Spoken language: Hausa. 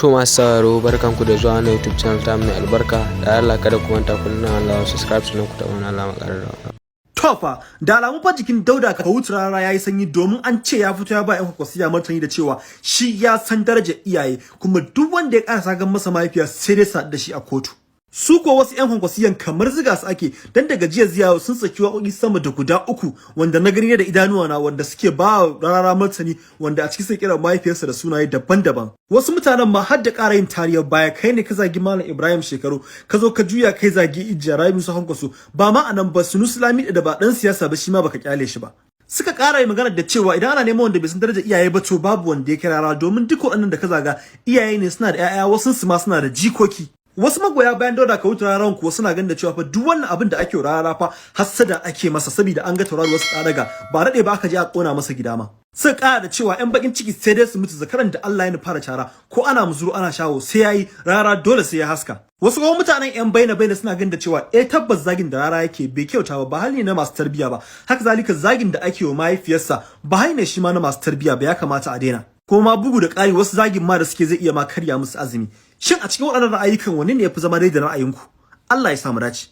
To masu sauraro barkanku da zuwa na YouTube channel ta mai albarka. Da Allah kada ku manta ku nuna Allah subscribe sannan ku taɓa wannan alamar ƙararrawa. Tofah da alamu fa jikin Dauda ka wuce Rarara yayi sanyi domin an ce ya fito ya ba ƴan kwakwasiya martani da cewa shi ya san darajar iyaye kuma duk wanda ya ƙara sagan masa mahaifiya sai dai sa da shi a kotu. Su ko wasu ƴan kwankwasiyan kamar ziga su ake dan daga jiya ziyawa sun saki waƙoƙi sama da guda 3 wanda na gani ne da idanuwa na wanda suke ba Rarara martani wanda a cikin sai kira mahaifiyarsa da sunaye daban-daban. Wasu mutanen ma har da ƙara yin tariyar baya kai ne ka zagi Malam Ibrahim Shekaru ka zo ka juya kai zagi Jaridarahausa kwankwaso ba ma anan ba sunu Islami da ba dan siyasa ba shi ma baka kyale shi ba. Suka ƙara yi magana da cewa idan ana neman wanda bai san darajar iyaye ba to babu wanda ya kirara domin duk waɗannan da ka zaga iyaye ne suna da ƴaƴa wasu su ma suna da jikoki. Wasu magoya bayan Dauda ka wuce Rararan kuwa suna ganin da cewa fa duk wannan abin da ake Rarara fa hassada ake masa saboda an ga tauraro wasu daga ba rade ba aka je a kona masa gida ma. Suka ƙara da cewa ƴan bakin ciki sai dai su mutu zakaran da Allah ya fara cara ko ana muzuru ana shawo sai yayi Rarara dole sai ya haska. Wasu kuma mutanen ƴan baina suna ganin da cewa tabbas zagin da Rarara yake bai kyauta ba hali ne na masu tarbiya ba. Haka zalika zagin da ake wa mahaifiyarsa ba hali ne shi ma na masu tarbiya ba ya kamata a daina. Kuma bugu da ƙari wasu zagin ma da suke zai iya ma karya musu azumi. Shin a cikin waɗannan ra'ayikan wanne ne yafi zama dai da ra'ayinku? Allah ya samu dace.